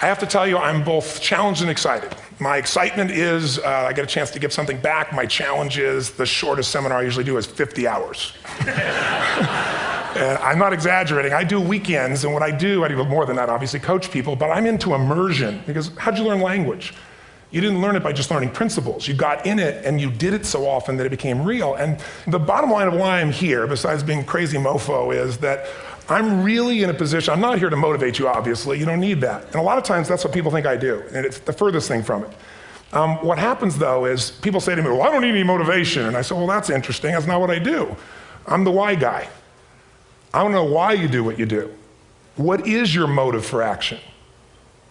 I have to tell you, I'm both challenged and excited. My excitement is I get a chance to give something back. My challenge is the shortest seminar I usually do is 50 hours. And I'm not exaggerating. I do weekends, and what I do more than that, obviously, coach people, but I'm into immersion, because how'd you learn language? You didn't learn it by just learning principles. You got in it, and you did it so often that it became real. And the bottom line of why I'm here, besides being crazy mofo, is that I'm really in a position, I'm not here to motivate you, obviously. You don't need that. And a lot of times, that's what people think I do, and it's the furthest thing from it. What happens, though, is people say to me, well, I don't need any motivation. And I say, well, that's interesting. That's not what I do. I'm the why guy. I don't know why you do what you do. What is your motive for action?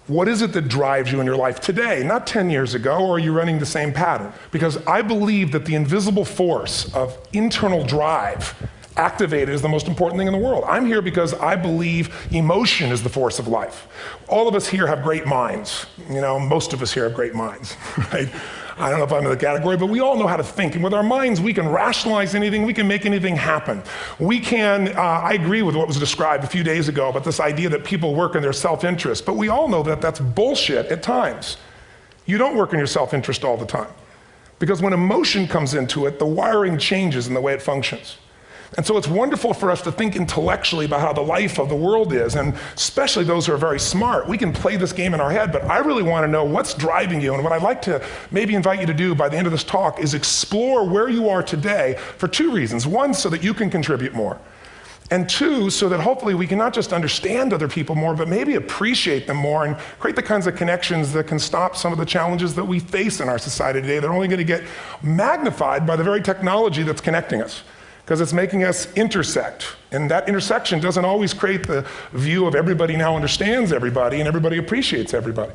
What is it that drives you in your life today, not 10 years ago, or are you running the same pattern? Because I believe that the invisible force of internal drive activated is the most important thing in the world. I'm here because I believe emotion is the force of life. All of us here have great minds. You know, most of us here have great minds, right? I don't know if I'm in the category, but we all know how to think. And with our minds, we can rationalize anything. We can make anything happen. We can, I agree with what was described a few days ago about this idea that people work in their self-interest. But we all know that that's bullshit at times. You don't work in your self-interest all the time. Because when emotion comes into it, the wiring changes in the way it functions. And so it's wonderful for us to think intellectually about how the life of the world is, and especially those who are very smart. We can play this game in our head, but I really want to know what's driving you. And what I'd like to maybe invite you to do by the end of this talk is explore where you are today for two reasons. One, so that you can contribute more. And two, so that hopefully we can not just understand other people more, but maybe appreciate them more and create the kinds of connections that can stop some of the challenges that we face in our society today. They're only going to get magnified by the very technology that's connecting us, because it's making us intersect. And that intersection doesn't always create the view of everybody now understands everybody and everybody appreciates everybody.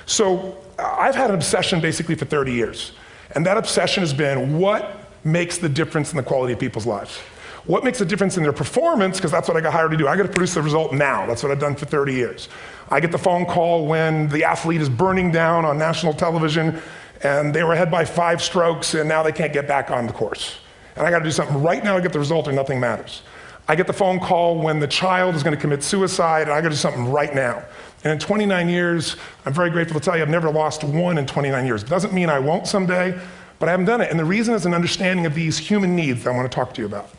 So I've had an obsession basically for 30 years. And that obsession has been what makes the difference in the quality of people's lives? What makes a difference in their performance? Because that's what I got hired to do. I got to produce the result now. That's what I've done for 30 years. I get the phone call when the athlete is burning down on national television and they were ahead by 5 strokes and now they can't get back on the course. And I got to do something right now to get the result or nothing matters. I get the phone call when the child is going to commit suicide, and I got to do something right now. And in 29 years, I'm very grateful to tell you I've never lost one in 29 years. It doesn't mean I won't someday, but I haven't done it. And the reason is an understanding of these human needs that I want to talk to you about.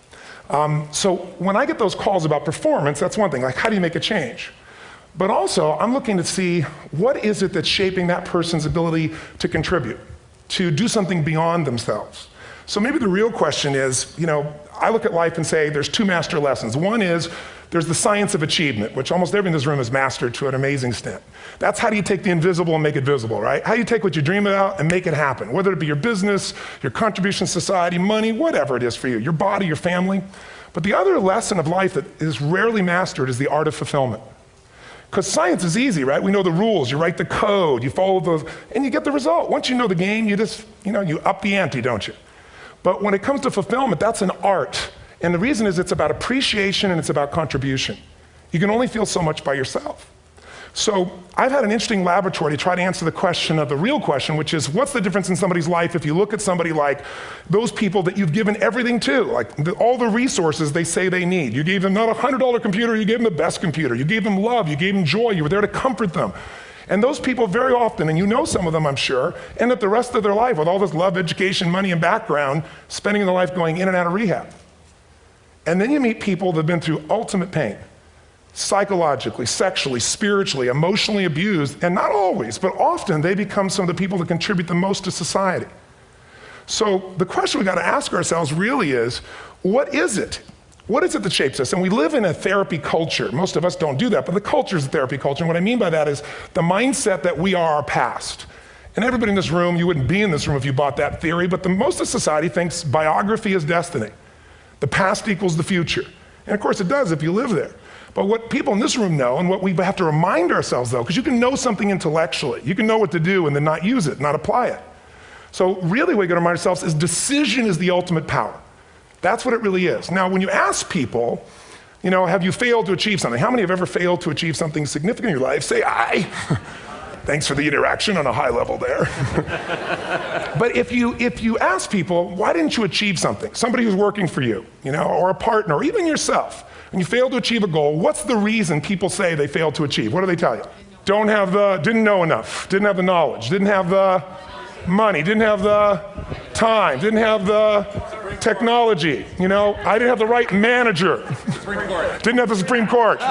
So when I get those calls about performance, that's one thing, like how do you make a change? But also, I'm looking to see what is it that's shaping that person's ability to contribute, to do something beyond themselves. So maybe the real question is, you know, I look at life and say there's 2 master lessons. One is there's the science of achievement, which almost everyone in this room has mastered to an amazing extent. That's how do you take the invisible and make it visible, right? How do you take what you dream about and make it happen, whether it be your business, your contribution to society, money, whatever it is for you, your body, your family. But the other lesson of life that is rarely mastered is the art of fulfillment. Because science is easy, right? We know the rules, you write the code, you follow those, and you get the result. Once you know the game, you just, you up the ante, don't you? But when it comes to fulfillment, that's an art. And the reason is it's about appreciation and it's about contribution. You can only feel so much by yourself. So I've had an interesting laboratory to try to answer the question of the real question, which is what's the difference in somebody's life if you look at somebody like those people that you've given everything to, like all the resources they say they need. You gave them not a $100 computer, you gave them the best computer. You gave them love, you gave them joy, you were there to comfort them. And those people very often, and you know some of them I'm sure, end up the rest of their life with all this love, education, money, and background, spending their life going in and out of rehab. And then you meet people that have been through ultimate pain, psychologically, sexually, spiritually, emotionally abused, and not always, but often they become some of the people that contribute the most to society. So the question we got to ask ourselves really is, what is it? What is it that shapes us? And we live in a therapy culture. Most of us don't do that, but the culture is a therapy culture. And what I mean by that is the mindset that we are our past. And everybody in this room, you wouldn't be in this room if you bought that theory, but most of society thinks biography is destiny. The past equals the future. And of course it does if you live there. But what people in this room know, and what we have to remind ourselves though, because you can know something intellectually, you can know what to do and then not use it, not apply it. So really what we got to remind ourselves is decision is the ultimate power. That's what it really is. Now, when you ask people, have you failed to achieve something? How many have ever failed to achieve something significant in your life? Say, I. Thanks for the interaction on a high level there. But if you ask people, why didn't you achieve something? Somebody who's working for you, or a partner, or even yourself, and you failed to achieve a goal, what's the reason people say they failed to achieve? What do they tell you? didn't know enough, didn't have the knowledge, didn't have the money, didn't have the time, didn't have the technology. You know, I didn't have the right manager. Didn't have the Supreme Court.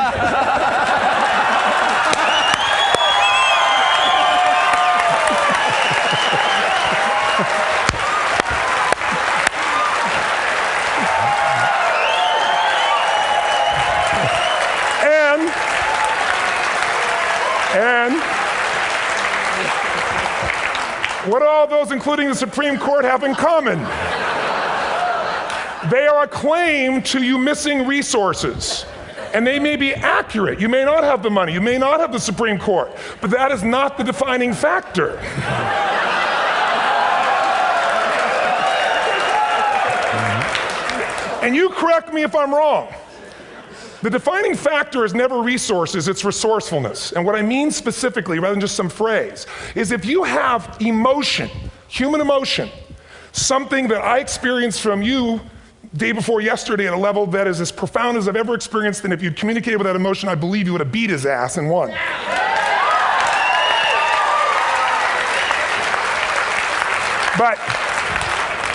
And what do all those, including the Supreme Court, have in common? They are a claim to you missing resources. And they may be accurate. You may not have the money. You may not have the Supreme Court. But that is not the defining factor. And you correct me if I'm wrong. The defining factor is never resources, it's resourcefulness. And what I mean specifically, rather than just some phrase, is if you have emotion, human emotion, something that I experienced from you day before yesterday at a level that is as profound as I've ever experienced, and if you'd communicated with that emotion, I believe you would have beat his ass and won. But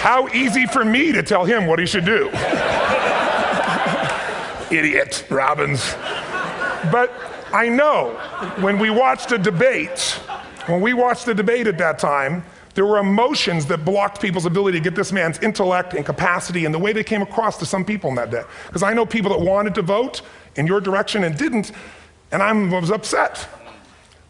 how easy for me to tell him what he should do. Idiot, Robbins. But I know when we watched a debate at that time, there were emotions that blocked people's ability to get this man's intellect and capacity and the way they came across to some people in that day. Because I know people that wanted to vote in your direction and didn't, and I was upset.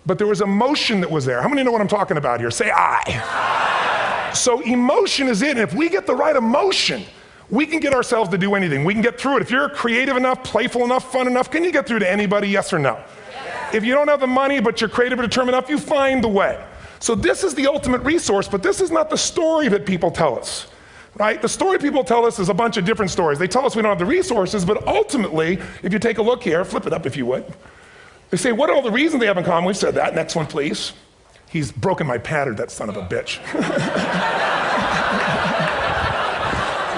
But there was emotion that was there. How many know what I'm talking about here? Say I. So emotion is it, and if we get the right emotion, we can get ourselves to do anything. We can get through it. If you're creative enough, playful enough, fun enough, can you get through to anybody, yes or no? Yes. If you don't have the money, but you're creative or determined enough, you find the way. So this is the ultimate resource, but this is not the story that people tell us, right? The story people tell us is a bunch of different stories. They tell us we don't have the resources, but ultimately, if you take a look here, flip it up if you would. They say, what are all the reasons they have in common? We've said that. Next one, please. He's broken my pattern, that son of a bitch.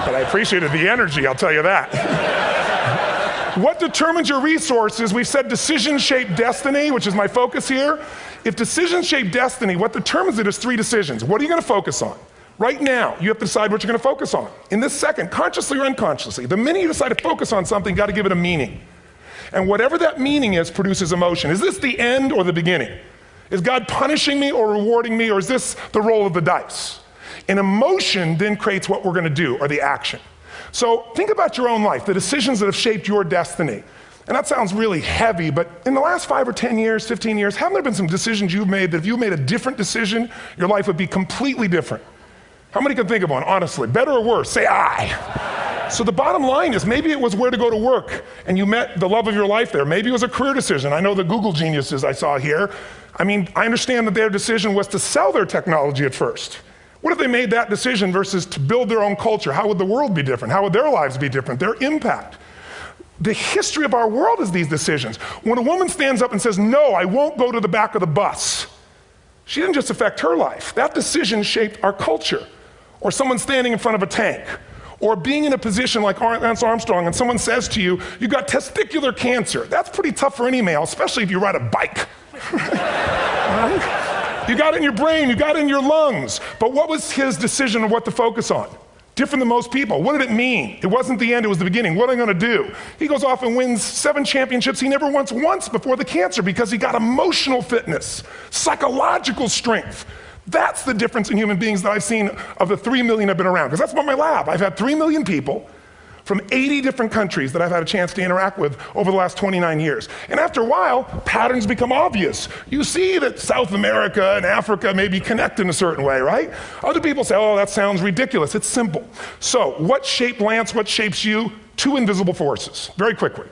But I appreciated the energy, I'll tell you that. What determines your resources? We've said decisions shape destiny, which is my focus here. If decisions shape destiny, what determines it is 3 decisions. What are you going to focus on? Right now, you have to decide what you're going to focus on. In this second, consciously or unconsciously, the minute you decide to focus on something, you've got to give it a meaning. And whatever that meaning is produces emotion. Is this the end or the beginning? Is God punishing me or rewarding me, or is this the roll of the dice? And emotion then creates what we're going to do, or the action. So think about your own life, the decisions that have shaped your destiny. And that sounds really heavy, but in the last 5 or 10 years, 15 years, haven't there been some decisions you've made that if you made a different decision, your life would be completely different? How many can think of one, honestly? Better or worse? Say I. So the bottom line is maybe it was where to go to work and you met the love of your life there. Maybe it was a career decision. I know the Google geniuses I saw here. I mean, I understand that their decision was to sell their technology at first. What if they made that decision versus to build their own culture? How would the world be different? How would their lives be different? Their impact. The history of our world is these decisions. When a woman stands up and says, no, I won't go to the back of the bus, she didn't just affect her life. That decision shaped our culture. Or someone standing in front of a tank. Or being in a position like Lance Armstrong and someone says to you, you got testicular cancer. That's pretty tough for any male, especially if you ride a bike. Right? You got it in your brain, you got it in your lungs. But what was his decision of what to focus on? Different than most people. What did it mean? It wasn't the end, it was the beginning. What am I going to do? He goes off and wins 7 championships he never won once before the cancer because he got emotional fitness, psychological strength. That's the difference in human beings that I've seen of the 3 million I've been around. Because that's what my lab. I've had 3 million people from 80 different countries that I've had a chance to interact with over the last 29 years. And after a while, patterns become obvious. You see that South America and Africa may be connected in a certain way, right? Other people say, oh, that sounds ridiculous. It's simple. So what shaped Lance, what shapes you? 2 invisible forces, very quickly.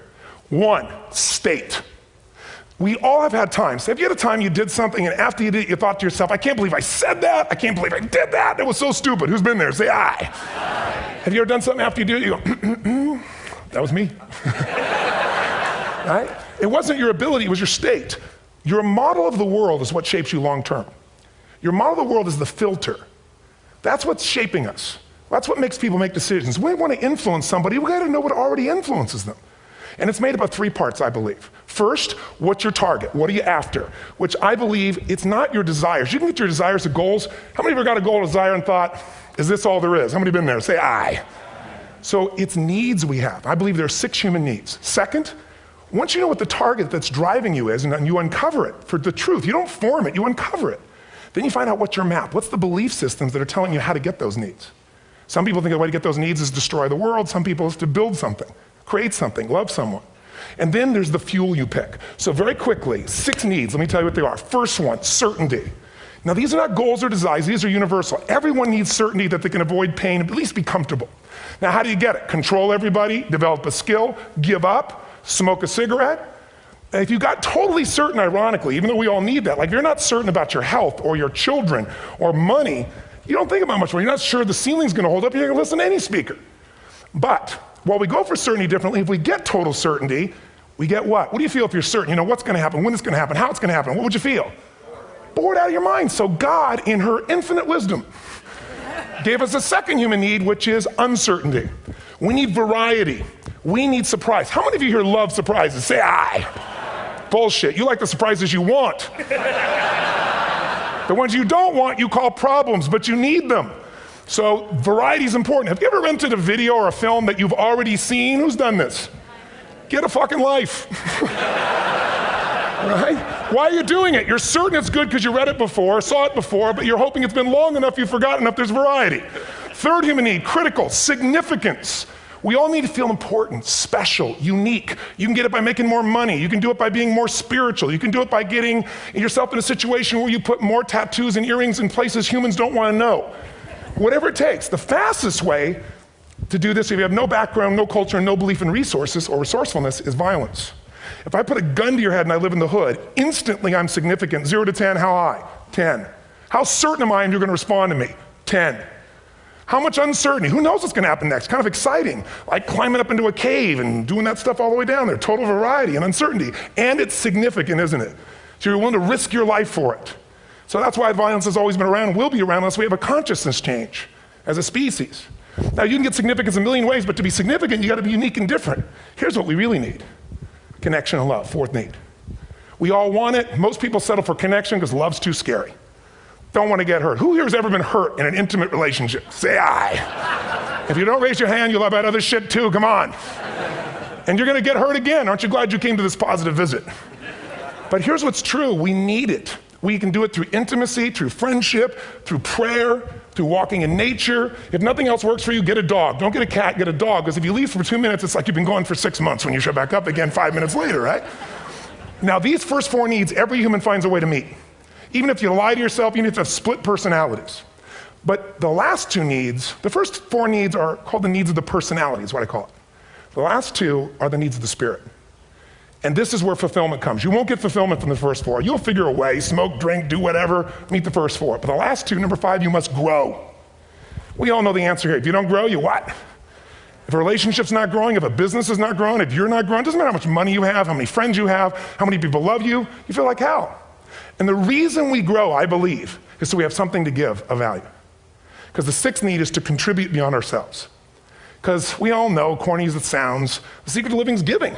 1, state. We all have had times. Have you had a time you did something and after you did it, you thought to yourself, I can't believe I said that. I can't believe I did that. That was so stupid. Who's been there? Say I. Have you ever done something after you did it, you go, that was me. Right? It wasn't your ability, it was your state. Your model of the world is what shapes you long term. Your model of the world is the filter. That's what's shaping us. That's what makes people make decisions. We want to influence somebody, we gotta know what already influences them. And it's made up of 3 parts, I believe. First, what's your target? What are you after? Which I believe it's not your desires. You can get your desires to goals. How many of you got a goal or desire and thought, is this all there is? How many been there? Say aye. So it's needs we have. I believe there are 6 human needs. Second, once you know what the target that's driving you is and you uncover it for the truth, you don't form it, you uncover it. Then you find out what's your map. What's the belief systems that are telling you how to get those needs? Some people think the way to get those needs is destroy the world. Some people is to build something, create something, love someone. And then there's the fuel you pick. So very quickly, 6 needs, let me tell you what they are. First one, certainty. Now these are not goals or desires, these are universal. Everyone needs certainty that they can avoid pain, at least be comfortable. Now how do you get it? Control everybody, develop a skill, give up, smoke a cigarette. And if you got totally certain, ironically, even though we all need that, like if you're not certain about your health or your children or money, you don't think about much more. You're not sure the ceiling's gonna hold up, you're gonna listen to any speaker. But while we go for certainty differently, if we get total certainty, we get what? What do you feel if you're certain? You know what's gonna happen, when it's gonna happen, how it's gonna happen, what would you feel? Bored out of your mind. So God, in her infinite wisdom, gave us a second human need, which is uncertainty. We need variety. We need surprise. How many of you here love surprises? Say aye. Bullshit. You like the surprises you want. The ones you don't want, you call problems, but you need them. So variety is important. Have you ever rented a video or a film that you've already seen? Who's done this? Get a fucking life. Right? Why are you doing it? You're certain it's good because you read it before, saw it before, but you're hoping it's been long enough you've forgotten enough there's variety. Third human need, critical, significance. We all need to feel important, special, unique. You can get it by making more money. You can do it by being more spiritual. You can do it by getting yourself in a situation where you put more tattoos and earrings in places humans don't want to know. Whatever it takes. The fastest way to do this, if you have no background, no culture, and no belief in resources or resourcefulness, is violence. If I put a gun to your head and I live in the hood, instantly I'm significant. 0 to 10, how high? 10. How certain am I you're gonna respond to me? 10. How much uncertainty? Who knows what's gonna happen next? Kind of exciting, like climbing up into a cave and doing that stuff all the way down there. Total variety and uncertainty. And it's significant, isn't it? So you're willing to risk your life for it. So that's why violence has always been around and will be around unless we have a consciousness change as a species. Now you can get significance a million ways, but to be significant, you gotta be unique and different. Here's what we really need. Connection and love, fourth need. We all want it. Most people settle for connection because love's too scary. Don't want to get hurt. Who here has ever been hurt in an intimate relationship? Say aye. If you don't raise your hand, you'll have about other shit too, come on. And you're gonna get hurt again. Aren't you glad you came to this positive visit? But here's what's true, we need it. We can do it through intimacy, through friendship, through prayer, through walking in nature. If nothing else works for you, get a dog. Don't get a cat, get a dog, because if you leave for 2 minutes, it's like you've been gone for 6 months when you show back up again 5 minutes later, right? Now these first 4 needs, every human finds a way to meet. Even if you lie to yourself, even if you have split personalities. But the last 2 needs, the first 4 needs are called the needs of the personality, is what I call it. The last 2 are the needs of the spirit. And this is where fulfillment comes. You won't get fulfillment from the first 4. You'll figure a way, smoke, drink, do whatever, meet the first 4. But the last 2, number 5, you must grow. We all know the answer here. If you don't grow, you what? If a relationship's not growing, if a business is not growing, if you're not growing, it doesn't matter how much money you have, how many friends you have, how many people love you, you feel like hell. And the reason we grow, I believe, is so we have something to give of value. Because the 6th need is to contribute beyond ourselves. Because we all know, corny as it sounds, the secret of living is giving.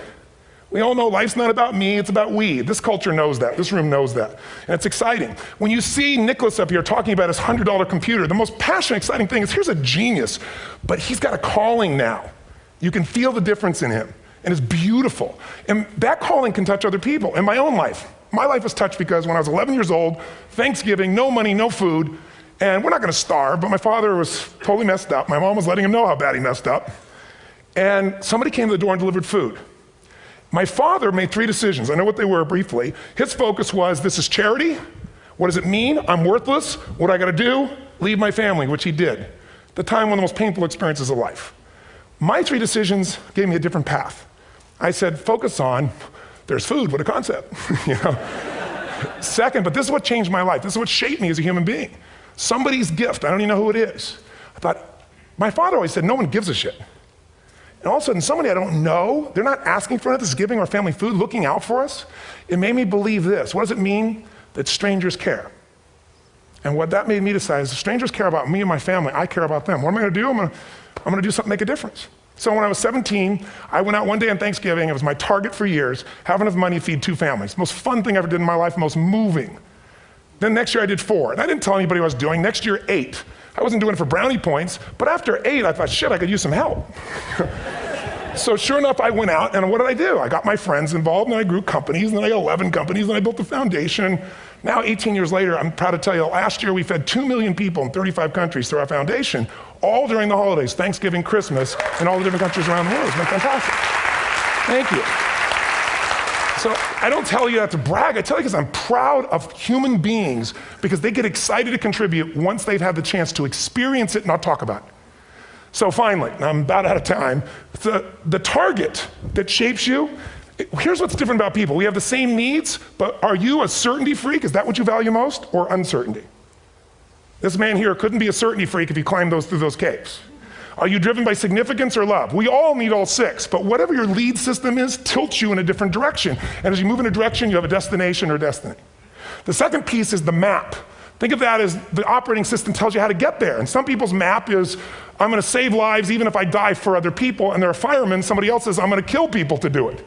We all know life's not about me, it's about we. This culture knows that, this room knows that. And it's exciting. When you see Nicholas up here talking about his $100 computer, the most passionate, exciting thing is here's a genius, but he's got a calling now. You can feel the difference in him, and it's beautiful. And that calling can touch other people. In my own life, my life was touched because when I was 11 years old, Thanksgiving, no money, no food, and we're not gonna starve, but my father was totally messed up. My mom was letting him know how bad he messed up. And somebody came to the door and delivered food. My father made 3 decisions. I know what they were briefly. His focus was, this is charity. What does it mean? I'm worthless. What do I gotta do? Leave my family, which he did. At the time, one of the most painful experiences of life. My 3 decisions gave me a different path. I said, focus on, there's food, what a concept, you know? Second, but this is what changed my life. This is what shaped me as a human being. Somebody's gift, I don't even know who it is. I thought, my father always said, no one gives a shit. And all of a sudden, somebody I don't know, they're not asking for it, this is giving our family food, looking out for us. It made me believe this. What does it mean? That strangers care. And what that made me decide is if strangers care about me and my family, I care about them. What am I gonna do? I'm gonna do something to make a difference. So when I was 17, I went out one day on Thanksgiving. It was my target for years, have enough money to feed 2 families. Most fun thing I ever did in my life, most moving. Then next year I did 4, and I didn't tell anybody what I was doing. Next year, 8. I wasn't doing it for brownie points, but after 8, I thought, shit, I could use some help. So sure enough, I went out, and what did I do? I got my friends involved, and I grew companies, and then I got 11 companies, and I built a foundation. Now, 18 years later, I'm proud to tell you, last year we fed 2 million people in 35 countries through our foundation, all during the holidays, Thanksgiving, Christmas, in all the different countries around the world. It's been fantastic. Thank you. So I don't tell you that to brag, I tell you because I'm proud of human beings because they get excited to contribute once they've had the chance to experience it, not talk about it. So finally, I'm about out of time, the target that shapes you, here's what's different about people. We have the same needs, but are you a certainty freak? Is that what you value most, or uncertainty? This man here couldn't be a certainty freak if he climbed through those caves. Are you driven by significance or love? We all need all 6, but whatever your lead system is tilts you in a different direction. And as you move in a direction, you have a destination or destiny. The second piece is the map. Think of that as the operating system tells you how to get there. And some people's map is, I'm gonna save lives even if I die for other people, and they're a fireman. Somebody else says, I'm gonna kill people to do it.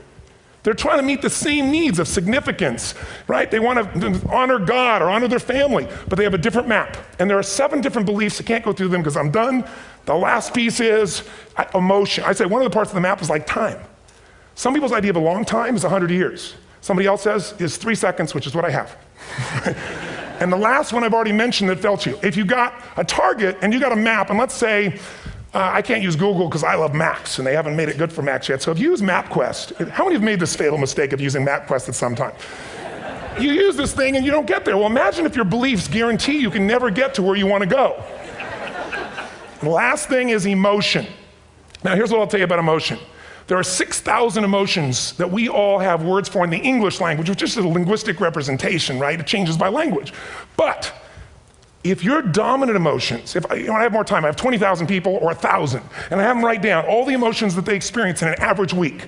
They're trying to meet the same needs of significance, right? They want to honor God or honor their family, but they have a different map. And there are 7 different beliefs. I can't go through them because I'm done. The last piece is emotion. I say one of the parts of the map is like time. Some people's idea of a long time is 100 years. Somebody else says is 3 seconds, which is what I have. And the last one I've already mentioned that felt you. If you got a target and you got a map, and let's say, I can't use Google because I love Maps, and they haven't made it good for Macs yet. So if you use MapQuest, how many have made this fatal mistake of using MapQuest at some time? You use this thing and you don't get there. Well, imagine if your beliefs guarantee you can never get to where you want to go. The last thing is emotion. Now here's what I'll tell you about emotion. There are 6,000 emotions that we all have words for in the English language, which is a linguistic representation, right? It changes by language. But if your dominant emotions, if I have more time, I have 20,000 people or 1,000, and I have them write down all the emotions that they experience in an average week.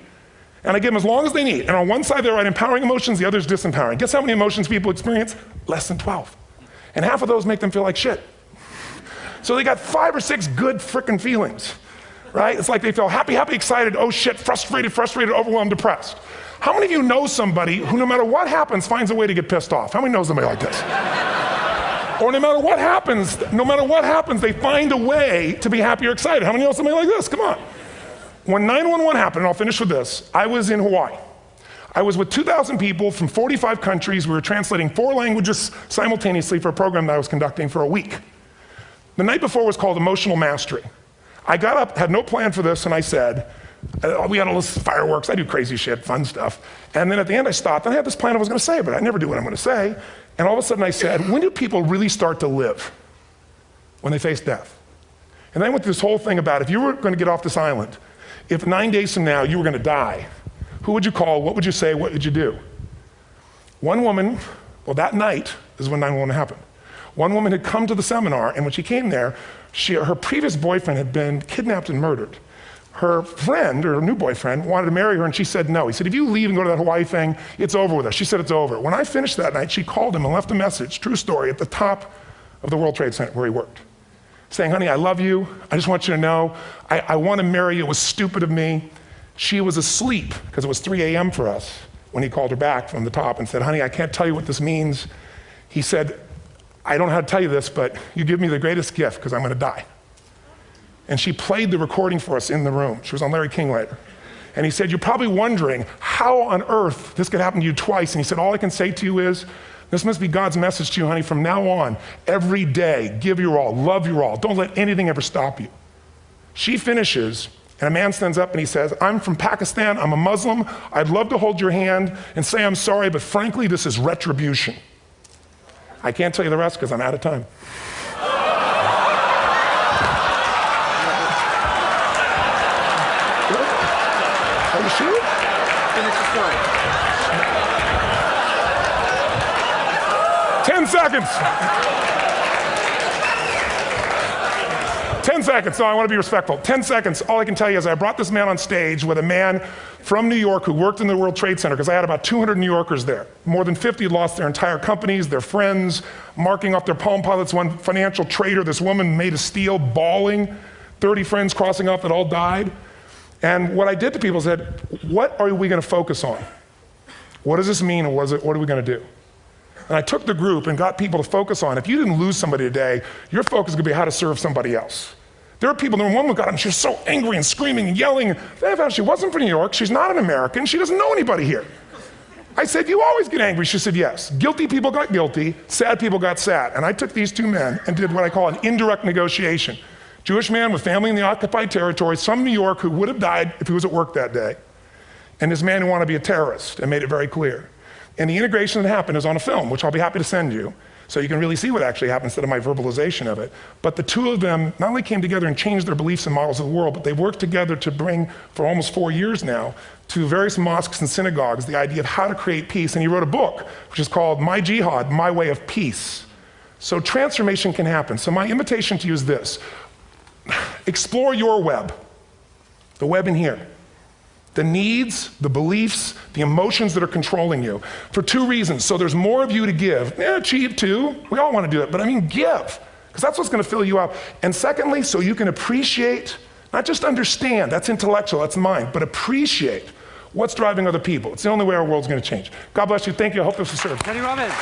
And I give them as long as they need. And on one side, they write empowering emotions, the other is disempowering. Guess how many emotions people experience? Less than 12. And half of those make them feel like shit. So they got 5 or 6 good frickin' feelings, right? It's like they feel happy, happy, excited, oh shit, frustrated, overwhelmed, depressed. How many of you know somebody who no matter what happens finds a way to get pissed off? How many know somebody like this? Or no matter what happens, they find a way to be happy or excited. How many know somebody like this? Come on. When 9/11 happened, and I'll finish with this, I was in Hawaii. I was with 2,000 people from 45 countries. We were translating 4 languages simultaneously for a program that I was conducting for a week. The night before was called Emotional Mastery. I got up, had no plan for this, and I said, we had all this fireworks, I do crazy shit, fun stuff. And then at the end I stopped, and I had this plan I was gonna say, but I never do what I'm gonna say. And all of a sudden I said, when do people really start to live? When they face death. And then I went through this whole thing about if you were gonna get off this island, if 9 days from now you were gonna die, who would you call, what would you say, what would you do? One woman, well that night is when 9/11 happened. One woman had come to the seminar, and when she came there, her previous boyfriend had been kidnapped and murdered. Her friend, or her new boyfriend, wanted to marry her, and she said no. He said, if you leave and go to that Hawaii thing, it's over with us. She said, it's over. When I finished that night, she called him and left a message, true story, at the top of the World Trade Center where he worked, saying, honey, I love you. I just want you to know, I want to marry you. It was stupid of me. She was asleep, because it was 3 a.m. for us, when he called her back from the top and said, honey, I can't tell you what this means. He said, I don't know how to tell you this, but you give me the greatest gift, because I'm going to die. And she played the recording for us in the room. She was on Larry King later. And he said, you're probably wondering how on earth this could happen to you twice. And he said, all I can say to you is, this must be God's message to you, honey. From now on, every day, give your all, love your all. Don't let anything ever stop you. She finishes, and a man stands up and he says, I'm from Pakistan, I'm a Muslim. I'd love to hold your hand and say I'm sorry, but frankly, this is retribution. I can't tell you the rest because I'm out of time. Are you sure? Finish the story. 10 seconds. 10 seconds. No, I want to be respectful. 10 seconds. All I can tell you is I brought this man on stage with a man from New York who worked in the World Trade Center, because I had about 200 New Yorkers there. More than 50 had lost their entire companies, their friends, marking off their Palm Pilots. One financial trader, this woman made of steel, bawling. 30 friends crossing off that all died. And what I did to people said, what are we going to focus on? What does this mean, and what are we going to do? And I took the group and got people to focus on, if you didn't lose somebody today, your focus is going to be how to serve somebody else. There are people, one woman got up, she was so angry and screaming and yelling. They found she wasn't from New York, she's not an American, she doesn't know anybody here. I said, you always get angry. She said, yes. Guilty people got guilty, sad people got sad. And I took these two men and did what I call an indirect negotiation. Jewish man with family in the occupied territory, some New York who would have died if he was at work that day, and this man who wanted to be a terrorist, and made it very clear. And the integration that happened is on a film, which I'll be happy to send you, so you can really see what actually happened instead of my verbalization of it. But the two of them not only came together and changed their beliefs and models of the world, but they worked together to bring, for almost 4 years now, to various mosques and synagogues, the idea of how to create peace. And he wrote a book, which is called My Jihad, My Way of Peace. So transformation can happen. So my invitation to you is this. Explore your web, the web in here. The needs, the beliefs, the emotions that are controlling you, for two reasons. So there's more of you to give. Achieve too, we all want to do it, but I mean give, because that's what's going to fill you up. And secondly, so you can appreciate, not just understand, that's intellectual, that's mind, but appreciate what's driving other people. It's the only way our world's going to change. God bless you, thank you, I hope this will serve. Anthony Robbins.